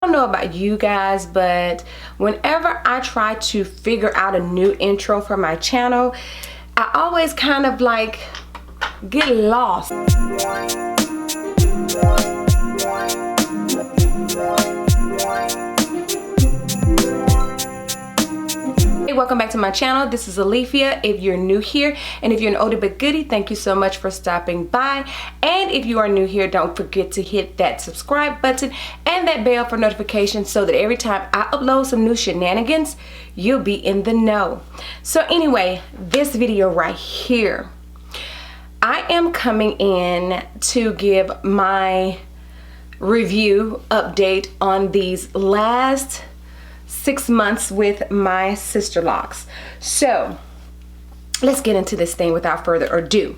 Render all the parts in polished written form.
I don't know about you guys, but whenever I try to figure out a new intro for my channel, I always kind of like get lost. Hey, welcome back to my channel. This is Alethea. If you're new here, and if you're an oldie but goodie, thank you so much for stopping by. And if you are new here, don't forget to hit that subscribe button and that bell for notifications so that every time I upload some new shenanigans, you'll be in the know. So anyway, this video right here, I am coming in to give my review update on these last 6 months with my Sisterlocks. So let's get into this thing without further ado.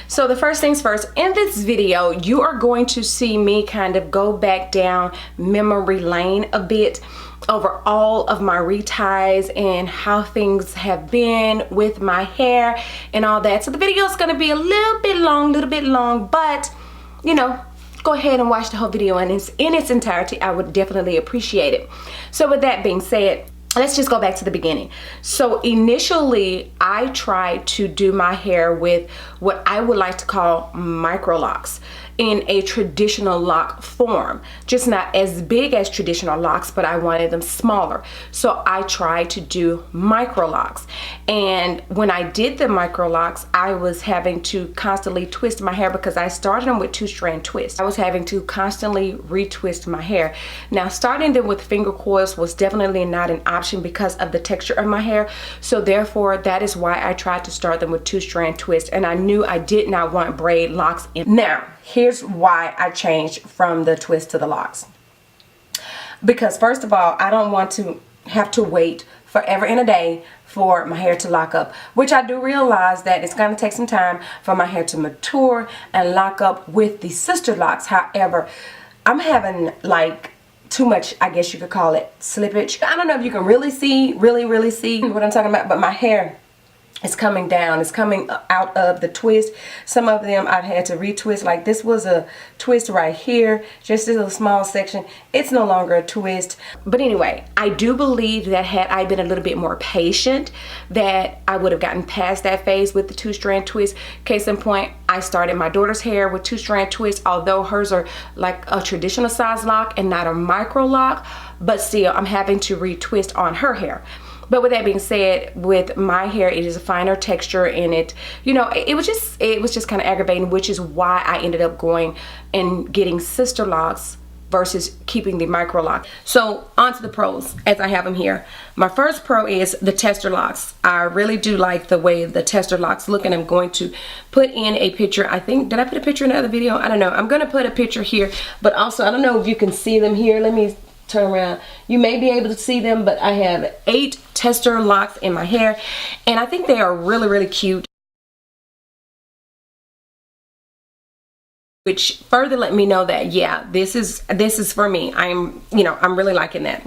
So the first things first, in this video you are going to see me kind of go back down memory lane a bit over all of my reties and how things have been with my hair and all that. So the video is going to be a little bit long, but you know, go ahead and watch the whole video in its entirety. I would definitely appreciate it. So with that being said, let's just go back to the beginning. So initially I tried to do my hair with what I would like to call micro locks in a traditional lock form, just not as big as traditional locks, but I wanted them smaller. So I tried to do micro locks. And when I did the micro locks, I was having to constantly twist my hair because I started them with 2-strand twists. I was having to constantly retwist my hair. Now starting them with finger coils was definitely not an option because of the texture of my hair. So therefore that is why I tried to start them with 2-strand twists, and I knew I did not want braid locks in. Now here's why I changed from the twist to the locks. Because first of all, I don't want to have to wait forever and a day for my hair to lock up, which I do realize that it's going to take some time for my hair to mature and lock up with the Sisterlocks. However, I'm having like too much, I guess you could call it, slippage. I don't know if you can really see what I'm talking about, but my hair is coming down. It's coming out of the twist. Some of them I've had to retwist. Like this was a twist right here, just this little small section. It's no longer a twist. But anyway, I do believe that had I been a little bit more patient, that I would have gotten past that phase with the 2-strand twist. Case in point, I started my daughter's hair with 2-strand twists, although hers are like a traditional size lock and not a micro lock, but still I'm having to retwist on her hair. But with that being said, with my hair, it is a finer texture, and it, you know, it was just kind of aggravating, which is why I ended up going and getting Sisterlocks versus keeping the micro lock. So on to the pros as I have them here. My first pro is the tester locks. I really do like the way the tester locks look, and I'm going to put in a picture. I think, did I put a picture in the other video? I don't know. I'm going to put a picture here, but also I don't know if you can see them here. Let me turn around. You may be able to see them, but I have 8 tester locks in my hair, and I think they are really cute, which further let me know that yeah, this is for me. I'm really liking that.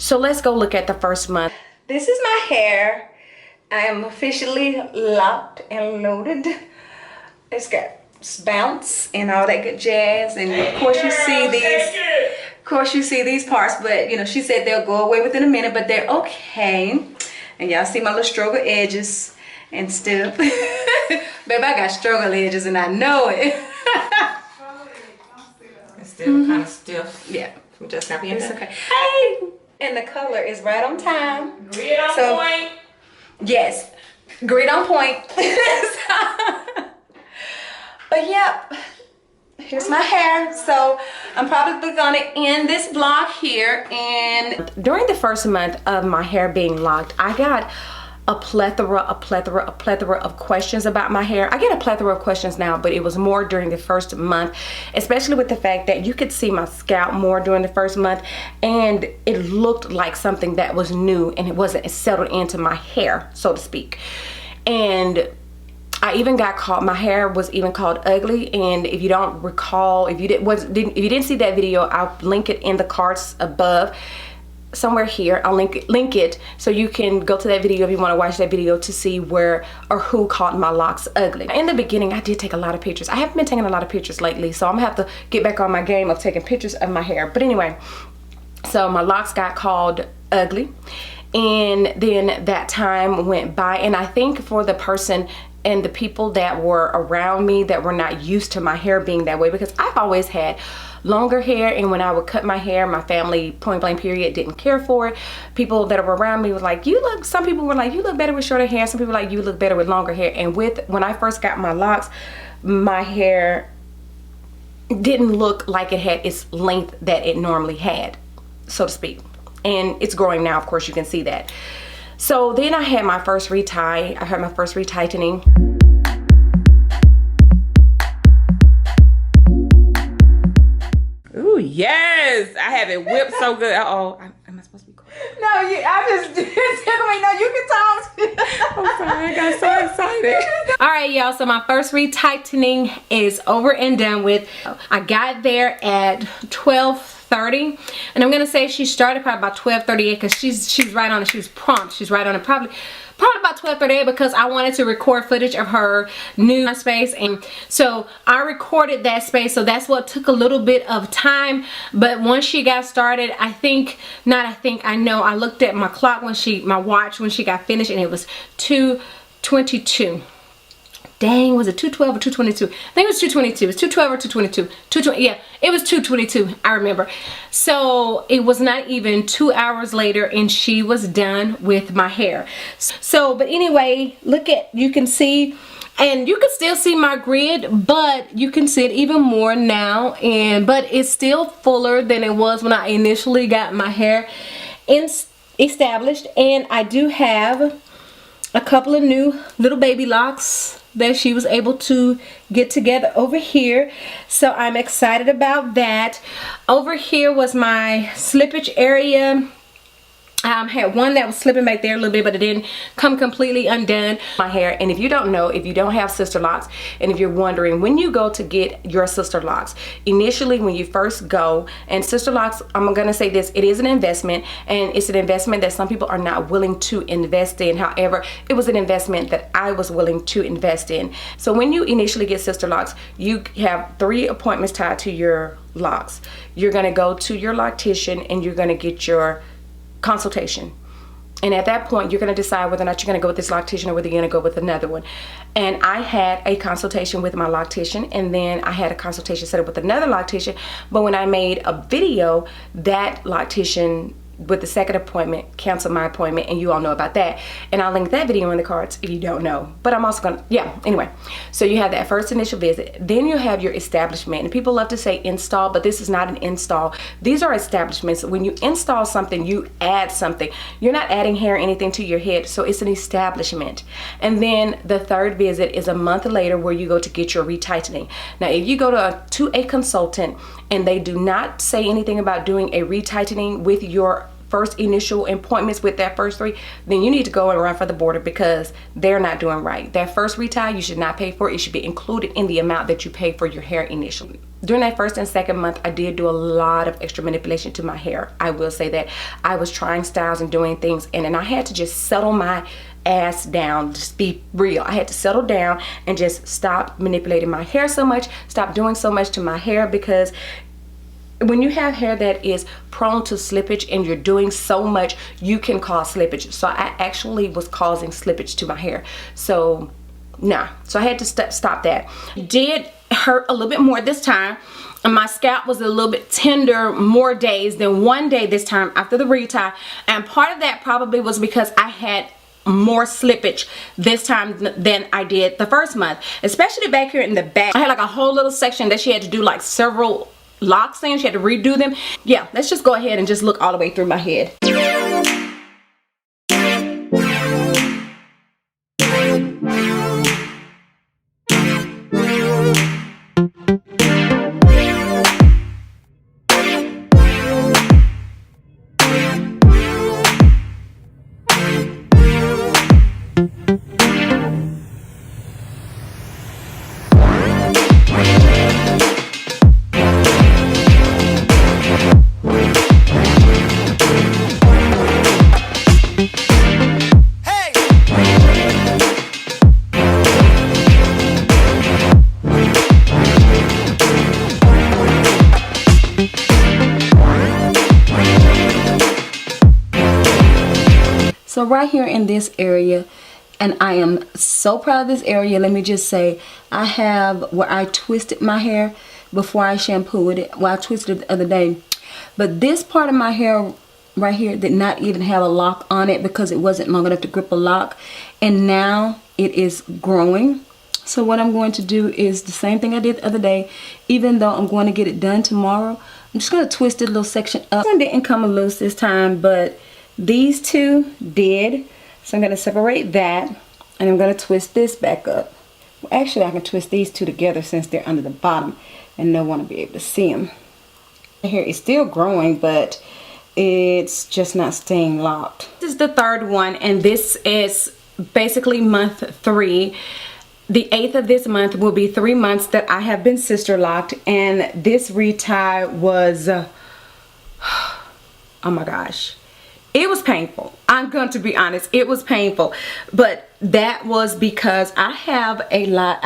So let's go look at the first month. This is my hair. I am officially locked and loaded. It's got bounce and all that good jazz, and of course you see these. Of course you see these parts, but you know she said they'll go away within a minute, but they're okay. And y'all see my little struggle edges and stuff. Baby, I got struggle edges and I know it. It's still kind of stiff. Yeah, I'm just not being it's okay. Hey. And the color is right on time. Grid on point. Yes, grid on point. But yep, here's my hair. So I'm probably gonna end this vlog here. And during the first month of my hair being locked, I got a plethora of questions about my hair. I get a plethora of questions now, but it was more during the first month, especially with the fact that you could see my scalp more during the first month, and it looked like something that was new and it wasn't settled into my hair, so to speak. And I even got called, my hair was even called ugly. And if you don't recall, if you didn't see that video, I'll link it in the cards above. Somewhere here, I'll link it so you can go to that video if you want to watch that video to see where or who called my locks ugly. In the beginning, I did take a lot of pictures. I haven't been taking a lot of pictures lately, so I'm gonna have to get back on my game of taking pictures of my hair. But anyway, so my locks got called ugly, and then that time went by, and I think for the person and the people that were around me that were not used to my hair being that way, because I've always had longer hair, and when I would cut my hair, my family, point blank period, didn't care for it. People that were around me was like, some people were like, you look better with shorter hair. Some people were like, you look better with longer hair. And when I first got my locks, my hair didn't look like it had its length that it normally had, so to speak. And it's growing now, of course, you can see that. So then I had my first retie. I had my first retightening. Ooh, yes. I have it whipped so good. Uh-oh. Am I supposed to be quiet? No, I just did. No, you can talk. I'm sorry. I got so excited. All right, y'all. So my first retightening is over and done with. I got there at 12:30, and I'm gonna say she started probably about 12:38 because she's right on it. She was prompt. She's right on it. Probably about 12:38 because I wanted to record footage of her new space, and so I recorded that space. So that's what took a little bit of time. But once she got started, I know I looked at my clock my watch when she got finished, and it was 2:22. Dang, was it 2:12 or 2:22? I think it was 2:22. It was 2:12 or 2:22. 2:20. Yeah, it was 2:22. I remember. So it was not even 2 hours later, and she was done with my hair. So, but anyway, you can see, and you can still see my grid, but you can see it even more now. But it's still fuller than it was when I initially got my hair established. And I do have a couple of new little baby locks that she was able to get together over here, so I'm excited about that. Over here was my slippage area. Had one that was slipping back there a little bit, but it didn't come completely undone. My hair, and if you don't know, if you don't have Sisterlocks, and if you're wondering, when you go to get your Sisterlocks, initially when you first go, and Sisterlocks, I'm gonna say this, it is an investment, and it's an investment that some people are not willing to invest in. However, it was an investment that I was willing to invest in. So when you initially get Sisterlocks, you have 3 appointments tied to your locks. You're gonna go to your loctician, and you're gonna get your consultation, and at that point you're going to decide whether or not you're going to go with this loctician or whether you're going to go with another one. And I had a consultation with my loctician, and then I had a consultation set up with another loctician, but when I made a video, that loctician with the second appointment canceled my appointment, and you all know about that, and I'll link that video in the cards if you don't know. But I'm also gonna, anyway, so you have that first initial visit, then you have your establishment, and people love to say install, but this is not an install. These are establishments. When you install something, you add something. You're not adding hair or anything to your head, so it's an establishment. And then the third visit is a month later, where you go to get your retightening. Now if you go to a consultant and they do not say anything about doing a retightening with your first initial appointments with that first 3, then you need to go and run for the border, because they're not doing right. That first retie, you should not pay for it. It should be included in the amount that you pay for your hair initially. During that first and second month, I did do a lot of extra manipulation to my hair. I will say that. I was trying styles and doing things, and then I had to just settle my ass down, just be real. I had to settle down and just stop manipulating my hair so much, stop doing so much to my hair, because when you have hair that is prone to slippage and you're doing so much, you can cause slippage. So I actually was causing slippage to my hair. So nah, so I had to stop that. It did hurt a little bit more this time, and my scalp was a little bit tender more days than one day this time after the retie, and part of that probably was because I had more slippage this time than I did the first month, especially back here in the back. I had like a whole little section that she had to do like several locks in. She had to redo them. Yeah, let's just go ahead and just look all the way through my head. So right here in this area, and I am so proud of this area, let me just say, I have where I twisted my hair before I shampooed it. Well, I twisted it the other day. But this part of my hair right here did not even have a lock on it because it wasn't long enough to grip a lock. And now it is growing. So what I'm going to do is the same thing I did the other day. Even though I'm going to get it done tomorrow, I'm just going to twist this little section up. This one didn't come loose this time, but these two did. So I'm going to separate that, and I'm going to twist this back up. Well, actually, I can twist these two together since they're under the bottom, and no one will be able to see them. The hair is still growing, but it's just not staying locked. This is the third one, and this is basically month 3. The 8th of this month will be 3 months that I have been sister locked, and this retie was, oh my gosh, it was painful. I'm going to be honest, it was painful, but that was because I had a lot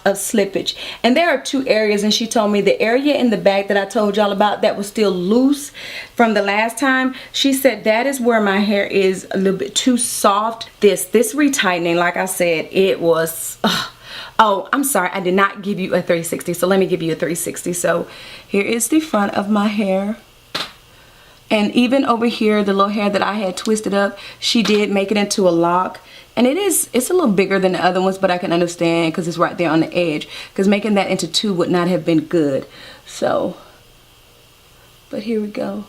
of slippage, and there are 2 areas, and she told me the area in the back that I told y'all about that was still loose from the last time. She said that is where my hair is a little bit too soft. This retightening, like I said, it was oh, I'm sorry, I did not give you a 360, so let me give you a 360. So here is the front of my hair. And even over here, the little hair that I had twisted up, she did make it into a lock. And it's a little bigger than the other ones, but I can understand because it's right there on the edge. Because making that into 2 would not have been good. So, but here we go.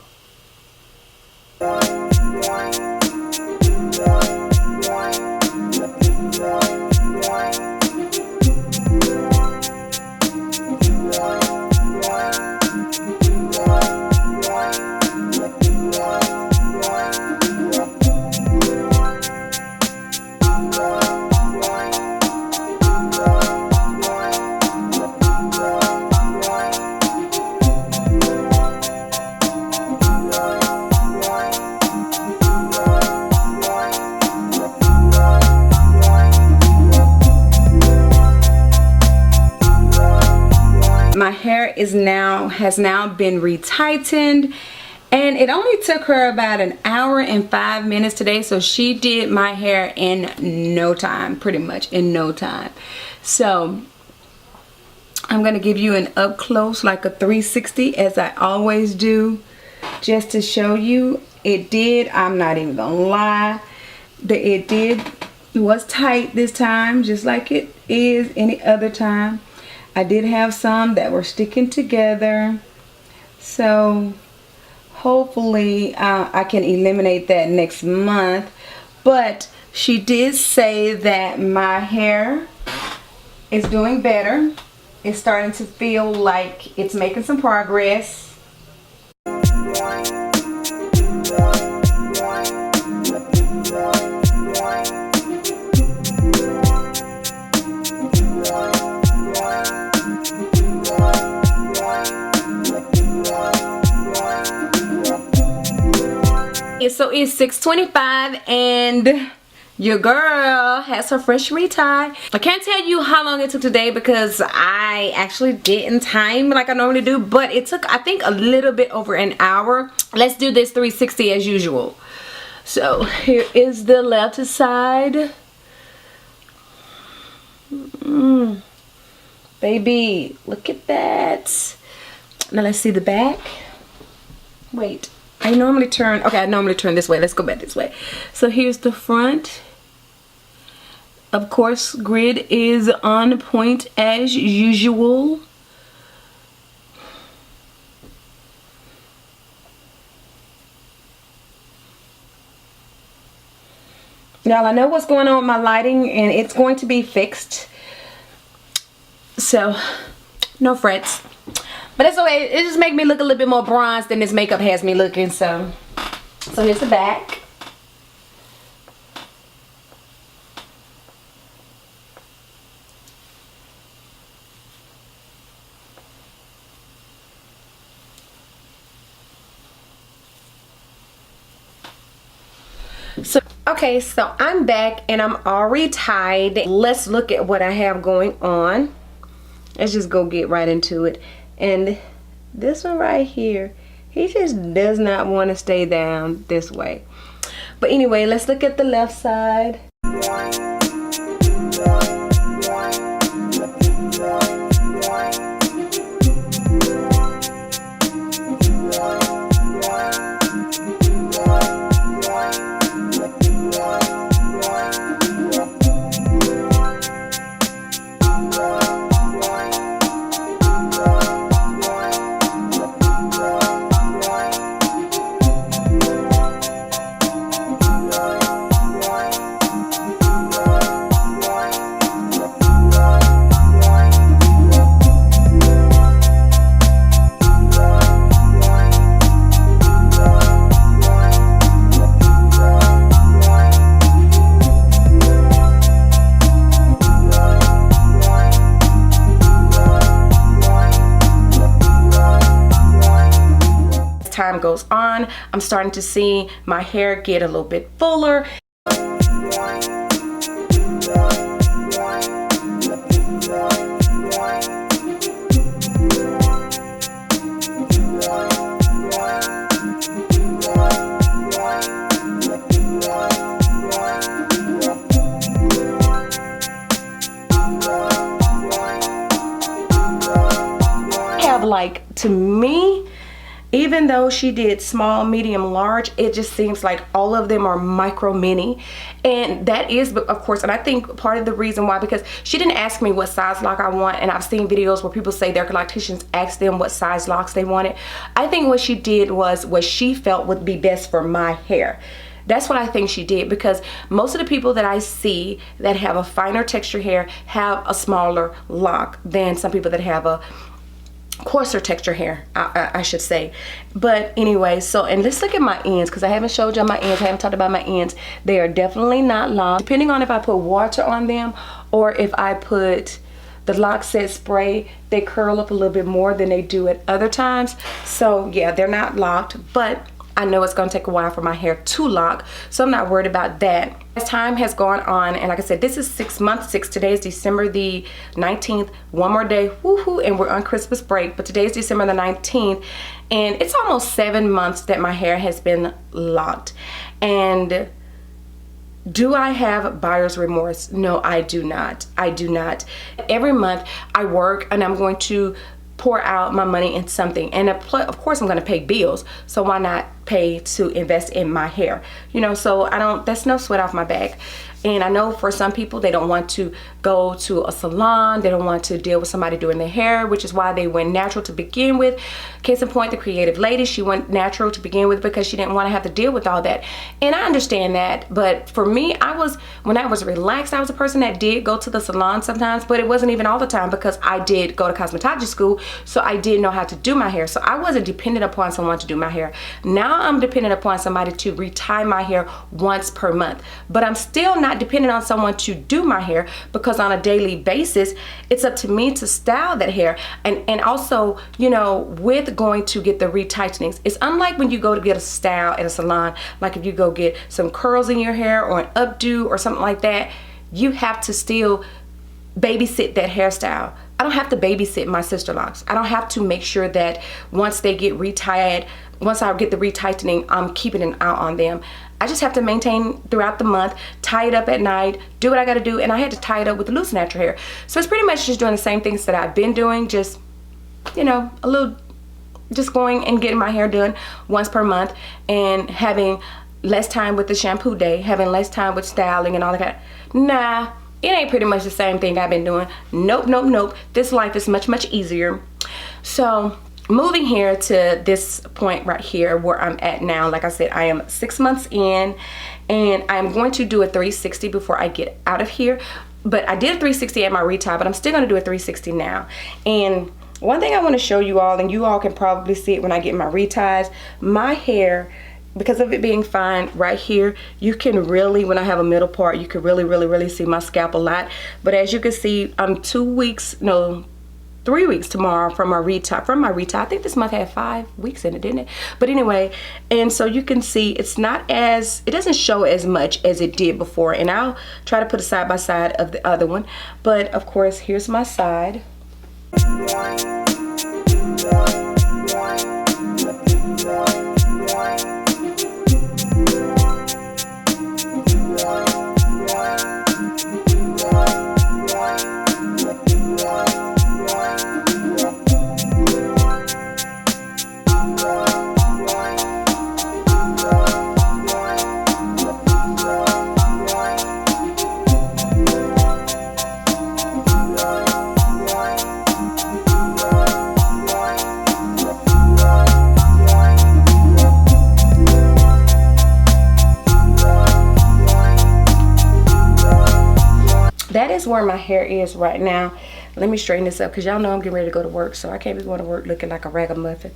My hair has now been retightened, and it only took her about an hour and 5 minutes today. So she did my hair in no time, pretty much in no time. So I'm gonna give you an up close, like a 360, as I always do, just to show you. It did, I'm not even gonna lie, it was tight this time, just like it is any other time. I did have some that were sticking together, so hopefully I can eliminate that next month. But she did say that my hair is doing better. It's starting to feel like it's making some progress. So it's 6:25 and your girl has her fresh retie. I can't tell you how long it took today because I actually didn't time like I normally do, but it took, I think, a little bit over an hour. Let's do this 360 as usual. So here is the left side. Baby, look at that. Now let's see the back. Wait, I normally turn this way. Let's go back this way. So here's the front. Of course, grid is on point as usual. Now I know what's going on with my lighting, and it's going to be fixed. So no frets. But it's okay. It just makes me look a little bit more bronzed than this makeup has me looking. So here's the back. Okay, so I'm back and I'm already tied. Let's look at what I have going on. Let's just go get right into it. And this one right here, he just does not want to stay down this way. But anyway, let's look at the left side. Time goes on, I'm starting to see my hair get a little bit fuller. Like, to me, even though she did small, medium, large, it just seems like all of them are micro mini. And that is, of course, and I think part of the reason why, because she didn't ask me what size lock I want, and I've seen videos where people say their locticians ask them what size locks they wanted. I think what she did was what she felt would be best for my hair. That's what I think she did, because most of the people that I see that have a finer texture hair have a smaller lock than some people that have a coarser texture hair, I should say. But anyway, so, and let's look at my ends, because I haven't showed you my ends. I haven't talked about my ends. They are definitely not long. Depending on if I put water on them or if I put the lock set spray, they curl up a little bit more than they do at other times. So yeah, they're not locked, but I know it's going to take a while for my hair to lock, so I'm not worried about that. As time has gone on, and like I said, this is 6 months. Today is December the 19th. One more day, woohoo, and we're on Christmas break. But today is December the 19th, and it's almost 7 months that my hair has been locked. And do I have buyer's remorse? No, I do not. I do not. Every month I work, and I'm going to pour out my money in something, and of course I'm going to pay bills, so why not pay to invest in my hair, you know? So I don't, that's no sweat off my back. And I know for some people, they don't want to go to a salon, they don't want to deal with somebody doing their hair, which is why they went natural to begin with. Case in point, the creative lady, she went natural to begin with because she didn't want to have to deal with all that. And I understand that, but for me, when I was relaxed, I was a person that did go to the salon sometimes, but it wasn't even all the time, because I did go to cosmetology school, so I did know how to do my hair. So I wasn't dependent upon someone to do my hair. Now I'm dependent upon somebody to retie my hair once per month, but I'm still not dependent on someone to do my hair, because on a daily basis it's up to me to style that hair. And also, you know, with going to get the retightnings, it's unlike when you go to get a style at a salon. Like if you go get some curls in your hair or an updo or something like that, you have to still babysit that hairstyle. I don't have to babysit my Sisterlocks. I don't have to make sure that once they get retied, once I get the retightening, I'm keeping an eye on them. I just have to maintain throughout the month, tie it up at night, do what I gotta do, and I had to tie it up with loose natural hair. So it's pretty much just doing the same things that I've been doing, just, you know, just going and getting my hair done once per month, and having less time with the shampoo day, having less time with styling and all that. Nah, it ain't pretty much the same thing I've been doing. Nope, nope, nope. This life is much, much easier. So moving here to this point right here where I'm at now, like I said, I am 6 months in, and I'm going to do a 360 before I get out of here. But I did a 360 at my retie, but I'm still going to do a 360 now. And one thing I want to show you all, and you all can probably see it when I get my reties, my hair, because of it being fine right here, you can really, when I have a middle part, you can really see my scalp a lot. But as you can see, I'm 3 weeks tomorrow from my retie. I think this month had 5 weeks in it, didn't it? But anyway, and so you can see it's not as, it doesn't show as much as it did before. And I'll try to put a side by side of the other one. But of course, here's my side. where my hair is right now. Let me straighten this up because y'all know I'm getting ready to go to work, so I can't be going to work looking like a ragamuffin.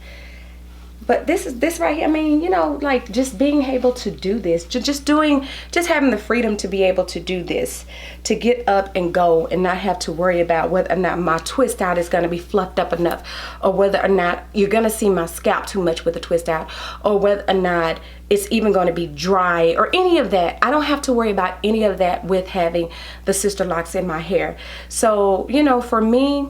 But this right here, I mean, you know, like just being able to do this, just having the freedom to be able to do this, to get up and go and not have to worry about whether or not my twist out is going to be fluffed up enough, or whether or not you're going to see my scalp too much with the twist out, or whether or not it's even going to be dry or any of that. I don't have to worry about any of that with having the Sisterlocks in my hair. So, you know, for me,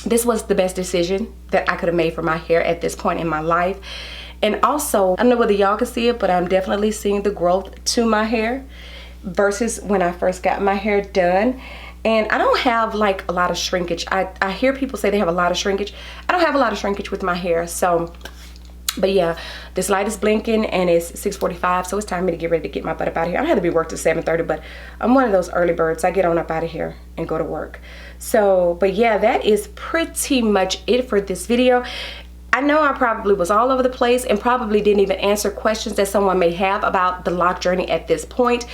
this was the best decision that I could have made for my hair at this point in my life. And also, I don't know whether y'all can see it, but I'm definitely seeing the growth to my hair versus when I first got my hair done. And I don't have like a lot of shrinkage. I hear people say they have a lot of shrinkage. I don't have a lot of shrinkage with my hair. So, but yeah, this light is blinking and it's 6:45, so it's time for me to get ready to get my butt up out of here. I had to be worked at 7:30, but I'm one of those early birds. I get on up out of here and go to work. So, but yeah, that is pretty much it for this video. I know I probably was all over the place and probably didn't even answer questions that someone may have about the lock journey at this point.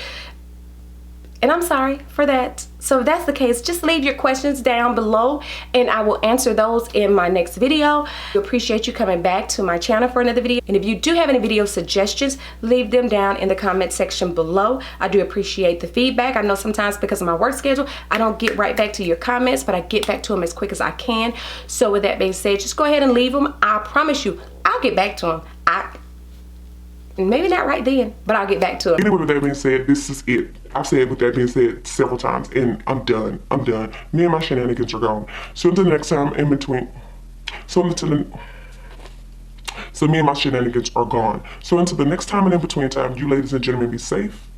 And I'm sorry for that. So if that's the case, just leave your questions down below and I will answer those in my next video. I appreciate you coming back to my channel for another video. And if you do have any video suggestions, leave them down in the comment section below. I do appreciate the feedback. I know sometimes because of my work schedule, I don't get right back to your comments, but I get back to them as quick as I can. So with that being said, just go ahead and leave them. I promise you, I'll get back to them. Maybe not right then, but I'll get back to it. Anyway, with that being said, this is it. I've said with that being said several times, and I'm done. I'm done. Me and my shenanigans are gone. So until the next time in between, so me and my shenanigans are gone. So until the next time and in between time, you ladies and gentlemen be safe.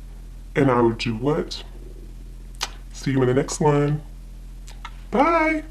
And I will do what? See you in the next one. Bye.